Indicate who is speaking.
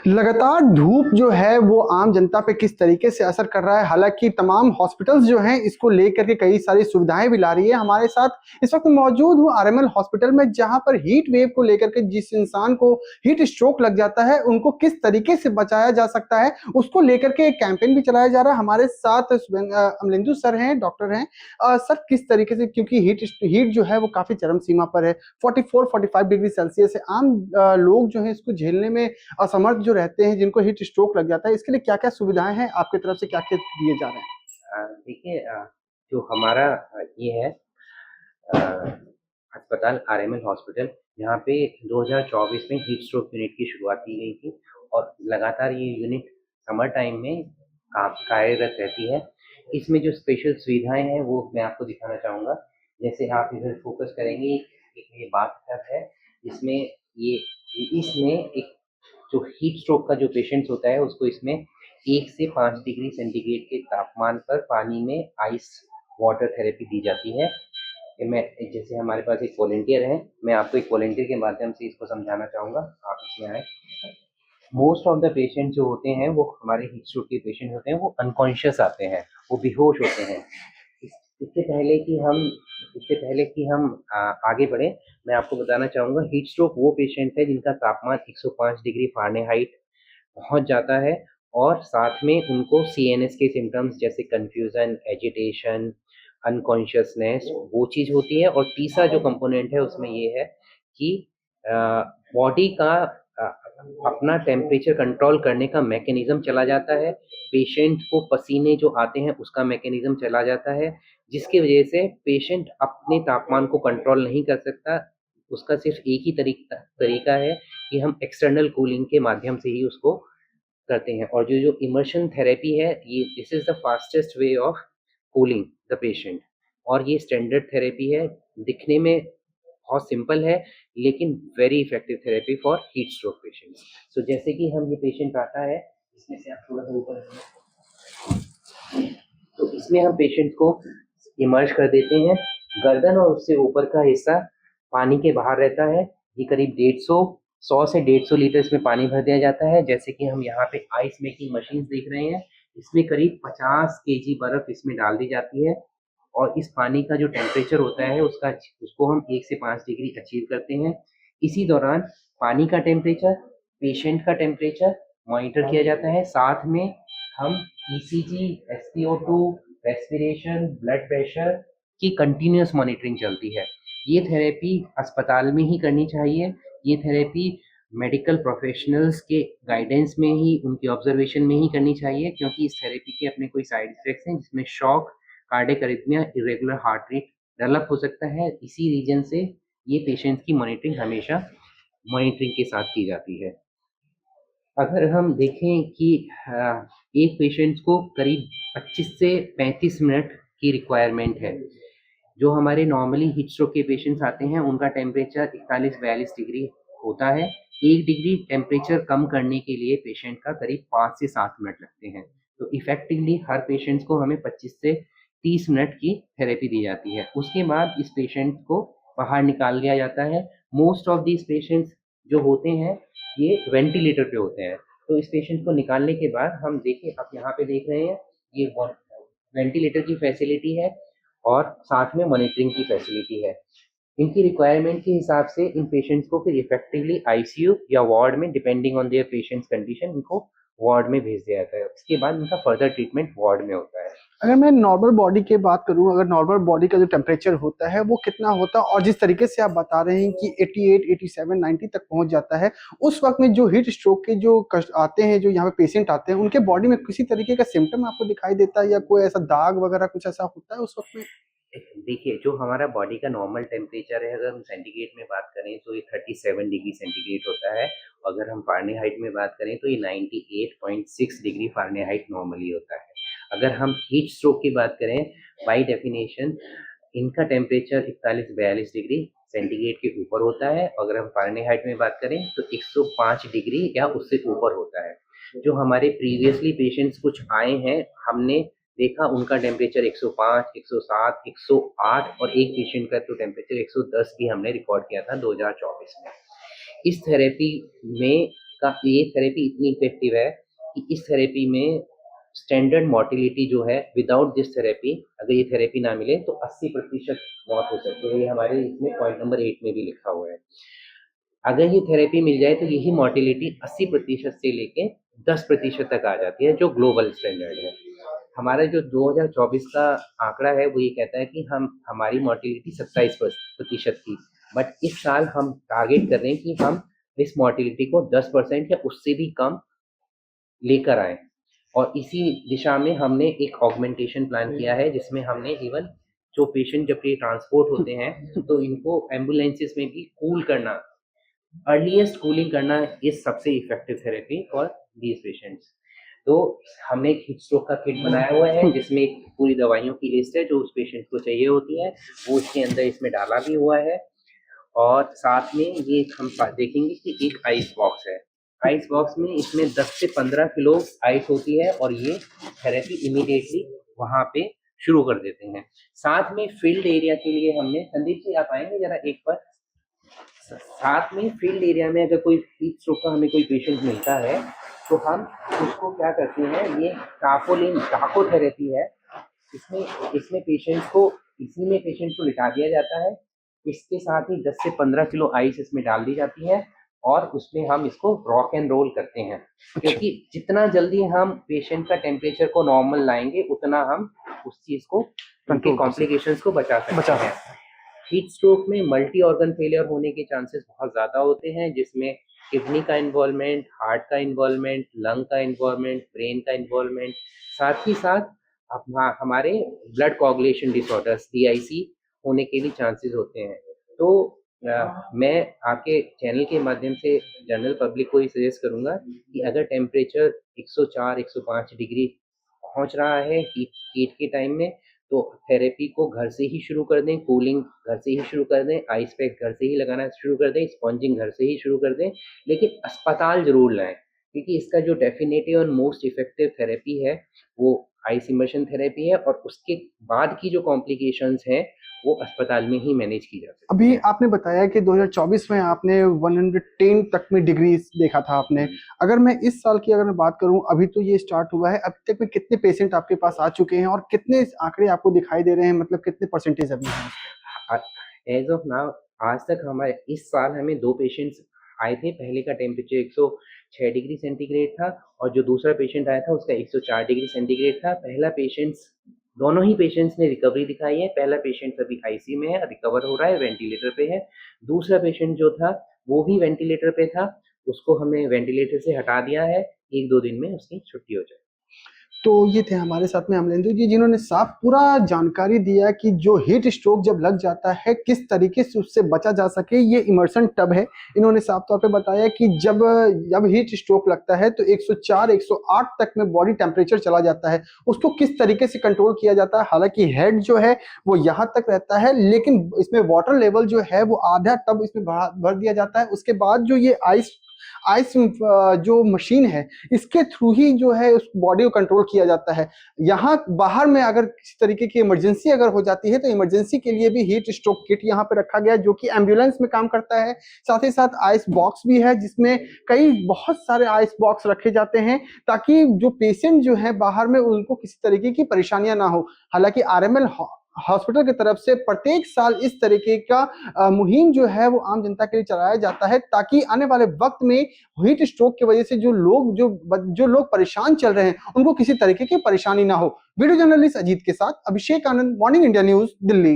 Speaker 1: लगातार धूप जो है वो आम जनता पे किस तरीके से असर कर रहा है। हालांकि तमाम हॉस्पिटल्स जो हैं इसको लेकर के कई सारी सुविधाएं भी ला रही है। हमारे साथ इस वक्त मौजूद हूँ आरएमएल हॉस्पिटल में, जहां पर हीट वेव को लेकर के जिस इंसान को हीट स्ट्रोक लग जाता है उनको किस तरीके से बचाया जा सकता है उसको लेकर के एक कैंपेन भी चलाया जा रहा है। हमारे साथ अमलेंदु सर हैं, डॉक्टर हैं। सर, किस तरीके से, क्योंकि हीट जो है वो काफी चरम सीमा पर है, 44-45 डिग्री सेल्सियस है। आम लोग जो है इसको झेलने में असमर्थ जो रहते हैं, जिनको हीट स्ट्रोक लग जाता है, इसके लिए क्या क्या सुविधाएं हैं आपकी तरफ से, क्या क्या दिए जा रहे हैं?
Speaker 2: देखिए, जो हमारा ये है अस्पताल आरएमएल हॉस्पिटल, यहाँ पे 2024 में हीट स्ट्रोक यूनिट की शुरुआत की गई थी और लगातार ये यूनिट समर टाइम में कार्यरत रहती है। इसमें जो स्पेशल सुविधाएं हैं वो मैं आपको दिखाना चाहूँगा। जैसे आप इधर फोकस करेंगे, एक ये बाथ है जिसमें ये इसमें एक जो हीट स्ट्रोक का जो पेशेंट्स होता है उसको इसमें 1 से 5 डिग्री सेंटीग्रेड के तापमान पर पानी में आइस वाटर थेरेपी दी जाती है। मैं जैसे हमारे पास एक वॉलंटियर है, मैं आपको एक वॉलंटियर के माध्यम से इसको समझाना चाहूँगा। आप इसमें आए। मोस्ट ऑफ द पेशेंट जो होते हैं वो हमारे हीट स्ट्रोक के पेशेंट होते हैं, वो अनकॉन्शियस आते हैं, वो बेहोश होते हैं। इससे पहले कि हम आगे बढ़े, मैं आपको बताना चाहूँगा हीट स्ट्रोक वो पेशेंट है जिनका तापमान 105 डिग्री फ़ारेनहाइट पहुँच जाता है और साथ में उनको सीएनएस के सिम्पटम्स जैसे कन्फ्यूज़न, एजिटेशन, अनकॉन्शियसनेस वो चीज़ होती है। और तीसरा जो कंपोनेंट है उसमें ये है कि बॉडी का अपना टेम्परेचर कंट्रोल करने का मैकेनिज्म चला जाता है। पेशेंट को पसीने जो आते हैं उसका मैकेनिज्म चला जाता है, जिसकी वजह से पेशेंट अपने तापमान को कंट्रोल नहीं कर सकता। उसका सिर्फ एक ही तरीका है कि हम एक्सटर्नल कूलिंग के माध्यम से ही उसको करते हैं। और जो इमर्शन थेरेपी है, ये this is the fastest way of cooling the patient. और ये स्टैंडर्ड थेरेपी है, दिखने में बहुत सिंपल है लेकिन very effective therapy for heat stroke patients. So जैसे कि हम ये पेशेंट आता है, इसमें से आप थोड़ा सा ऊपर, तो इसमें हम पेशेंट को इमर्ज कर देते हैं। गर्दन और उससे ऊपर का हिस्सा पानी के बाहर रहता है। ये करीब 100 से 150 लीटर इसमें पानी भर दिया जाता है। जैसे कि हम यहाँ पे आइस मेकिंग मशीन देख रहे हैं, इसमें करीब 50 केजी बर्फ इसमें डाल दी जाती है और इस पानी का जो टेम्परेचर होता है उसको हम 1 से 5 डिग्री अचीव करते हैं। इसी दौरान पानी का टेम्परेचर, पेशेंट का टेम्परेचर मॉनिटर किया जाता है। साथ में हम ECG, SpO2, respiration, blood pressure की कंटिन्यूस मॉनिटरिंग चलती है। ये थेरेपी अस्पताल में ही करनी चाहिए। ये थेरेपी मेडिकल प्रोफेशनल्स के गाइडेंस में ही, उनकी ऑब्जर्वेशन में ही करनी चाहिए, क्योंकि इस थेरेपी के अपने कोई साइड इफेक्ट्स हैं जिसमें shock, cardiac arrhythmia, irregular heart rate develop हो सकता है। इसी रीजन से ये पेशेंट्स की मॉनिटरिंग हमेशा मॉनिटरिंग के साथ की जाती है। अगर हम देखें कि एक पेशेंट को करीब 25 से 35 मिनट की रिक्वायरमेंट है। जो हमारे नॉर्मली हीट स्ट्रोक के पेशेंट्स आते हैं उनका टेम्परेचर 41-42 डिग्री होता है। 1 डिग्री टेम्परेचर कम करने के लिए पेशेंट का करीब 5 से 7 मिनट लगते हैं। तो इफेक्टिवली हर पेशेंट्स को हमें 25 से 30 मिनट की थेरेपी दी जाती है। उसके बाद इस पेशेंट को बाहर निकाल दिया जाता है। मोस्ट ऑफ दीज पेशेंट्स जो होते हैं ये वेंटिलेटर पे होते हैं। तो इस पेशेंट को निकालने के बाद हम देखें, आप यहाँ पे देख रहे हैं, ये वेंटिलेटर की फैसिलिटी है और साथ में मॉनिटरिंग की फैसिलिटी है। इनकी रिक्वायरमेंट के हिसाब से इन पेशेंट्स को फिर इफेक्टिवली आईसीयू या वार्ड में, depending on their patients condition, इनको वार्ड में भेज दिया जाता है। उसके बाद इनका फर्दर ट्रीटमेंट वार्ड में होता है।
Speaker 1: अगर मैं नॉर्मल बॉडी की बात करूं, अगर नॉर्मल बॉडी का जो टेम्परेचर होता है वो कितना होता है, और जिस तरीके से आप बता रहे हैं कि 88, 87, 90 तक पहुंच जाता है, उस वक्त में जो हीट स्ट्रोक के जो कष्ट आते हैं, जो यहाँ पे पेशेंट आते हैं, उनके बॉडी में किसी तरीके का सिम्टम आपको दिखाई देता है या कोई ऐसा दाग वगैरह कुछ ऐसा होता है उस वक्त में?
Speaker 2: देखिए, जो हमारा बॉडी का नॉर्मल टेम्परेचर है, अगर हम सेंटीग्रेड में बात करें तो ये 37 डिग्री सेंटीग्रेड होता है। अगर हम फ़ारेनहाइट में बात करें तो ये 98.6 डिग्री फ़ारेनहाइट नॉर्मली होता है। अगर हम हीट स्ट्रोक की बात करें, बाय डेफिनेशन इनका टेम्परेचर 41-42 डिग्री सेंटीग्रेड के ऊपर होता है। अगर हम फ़ारेनहाइट में बात करें तो 105 डिग्री या उससे ऊपर होता है। जो हमारे प्रीवियसली पेशेंट्स कुछ आए हैं, हमने देखा उनका टेम्परेचर 105, 107, 108 और एक पेशेंट का तो टेम्परेचर 110 भी हमने रिकॉर्ड किया था 2024 में। इस थेरेपी में का ये थेरेपी इतनी इफेक्टिव है कि इस थेरेपी में स्टैंडर्ड मोर्टिलिटी जो है विदाउट दिस थेरेपी, अगर ये थेरेपी ना मिले तो 80% मौत हो सकती है। ये हमारे इसमें पॉइंट नंबर 8 में भी लिखा हुआ है। अगर ये थेरेपी मिल जाए तो यही मोर्टिलिटी 80% से लेके 10% तक आ जाती है, जो ग्लोबल स्टैंडर्ड है। हमारा जो 2024 का आंकड़ा है वो ये कहता है कि हमारी मोर्टिलिटी 27% थी, बट इस साल हम टारगेट कर रहे हैं कि हम इस मोर्टिलिटी को 10% या उससे भी कम लेकर आए। और इसी दिशा में हमने एक ऑगमेंटेशन प्लान किया है, जिसमें हमने इवन जो पेशेंट जब ये ट्रांसपोर्ट होते हैं तो इनको एम्बुलेंसेस में भी कूल करना, अर्लीस्ट कूलिंग करना इज सबसे effective therapy for these patients. तो हमने एक हीट स्ट्रोक का किट बनाया हुआ है, जिसमें एक पूरी दवाइयों की लिस्ट है जो उस पेशेंट को चाहिए होती है, वो इसके अंदर इसमें डाला भी हुआ है। और साथ में ये हम देखेंगे कि एक आइस बॉक्स है। आइस बॉक्स में इसमें 10 से 15 किलो आइस होती है और ये थेरेपी इमीडिएटली वहाँ पे शुरू कर देते हैं। साथ में फील्ड एरिया के लिए हमने, संदीप जी आप आएंगे जरा एक बार। साथ में फील्ड एरिया में अगर कोई हीट स्ट्रोक का हमें कोई पेशेंट मिलता है तो हम उसको क्या करते हैं, ये टाकोलिन टाको थेरेपी है। इसमें इसमें पेशेंट को इसी में पेशेंट को लिटा दिया जाता है। इसके साथ ही 10 से 15 किलो आइस इसमें डाल दी जाती है और उसमें हम इसको रॉक एंड रोल करते हैं, क्योंकि जितना जल्दी हम पेशेंट का टेम्परेचर को नॉर्मल लाएंगे उतना हम उस चीज को, उनके कॉम्प्लिकेशंस को बचा सकते हैं। हीट स्ट्रोक में मल्टी ऑर्गन फेलियर होने के चांसेस बहुत ज़्यादा होते हैं, जिसमें किडनी का इन्वॉल्वमेंट, हार्ट का इन्वॉल्वमेंट, लंग का इन्वॉल्वमेंट, ब्रेन का इन्वॉल्वमेंट, साथ ही साथ हमारे ब्लड कोगुलेशन डिसऑर्डर्स DIC होने के भी चांसेस होते हैं। तो मैं आपके चैनल के माध्यम से जनरल पब्लिक को ही सजेस्ट करूंगा कि अगर टेम्परेचर 104-105 डिग्री पहुंच रहा है हीट के टाइम में, तो थेरेपी को घर से ही शुरू कर दें, कूलिंग घर से ही शुरू कर दें, आइस पैक घर से ही लगाना शुरू कर दें, स्पॉन्जिंग घर से ही शुरू कर दें, लेकिन अस्पताल जरूर लाएं, क्योंकि इसका जो डेफिनेटिव और मोस्ट इफेक्टिव थेरेपी है वो आइस इमर्शन थेरेपी है, और उसके बाद की जो कॉम्प्लिकेशंस हैं वो अस्पताल में ही मैनेज की जा सकती है।
Speaker 1: अभी आपने बताया कि 2024 में आपने 110 तक में डिग्री देखा था आपने। अगर मैं इस साल की अगर मैं बात करूं, अभी तो ये स्टार्ट हुआ है, अब तक में कितने पेशेंट आपके पास आ चुके हैं और कितने आंकड़े आपको दिखाई दे रहे हैं, मतलब कितने परसेंटेज अभी हैं?
Speaker 2: एज ऑफ नाउ आज तक हमारे इस साल हमें 2 पेशेंट्स आए थे। पहले का टेम्परेचर 106 डिग्री सेंटीग्रेड था और जो दूसरा पेशेंट आया था उसका 104 डिग्री सेंटीग्रेड था। दोनों ही पेशेंट्स ने रिकवरी दिखाई है। पहला पेशेंट अभी ICU में है, रिकवर हो रहा है, वेंटिलेटर पे है। दूसरा पेशेंट जो था वो भी वेंटिलेटर पे था, उसको हमने वेंटिलेटर से हटा दिया है, 1-2 दिन में उसकी छुट्टी हो जाए।
Speaker 1: तो ये थे हमारे साथ में अमलेंदु जी, जिन्होंने साफ पूरा जानकारी दिया कि जो हीट स्ट्रोक जब लग जाता है किस तरीके से उससे बचा जा सके। ये इमर्सन टब है। इन्होंने साफ तौर पे बताया कि जब हीट स्ट्रोक लगता है तो 104 108 तक में बॉडी टेम्परेचर चला जाता है, उसको किस तरीके से कंट्रोल किया जाता है। हालांकि हेड जो है वो यहाँ तक रहता है, लेकिन इसमें वाटर लेवल जो है वो आधा टब इसमें भर दिया जाता है। उसके बाद जो ये आइस जो मशीन है इसके थ्रू ही जो है उस बॉडी को कंट्रोल किया जाता है। यहाँ बाहर में अगर किसी तरीके की इमरजेंसी अगर हो जाती है तो इमरजेंसी के लिए भी हीट स्ट्रोक किट यहाँ पे रखा गया है, जो कि एम्बुलेंस में काम करता है। साथ ही साथ आइस बॉक्स भी है, जिसमें बहुत सारे आइस बॉक्स रखे जाते हैं ताकि जो पेशेंट जो है बाहर में उनको किसी तरीके की परेशानियां ना हो। हालांकि RML हॉस्पिटल की तरफ से प्रत्येक साल इस तरीके का मुहिम जो है वो आम जनता के लिए चलाया जाता है, ताकि आने वाले वक्त में हीट स्ट्रोक की वजह से जो लोग परेशान चल रहे हैं उनको किसी तरीके की परेशानी ना हो। वीडियो जर्नलिस्ट अजीत के साथ Abhishek Anand, morning India news, Delhi.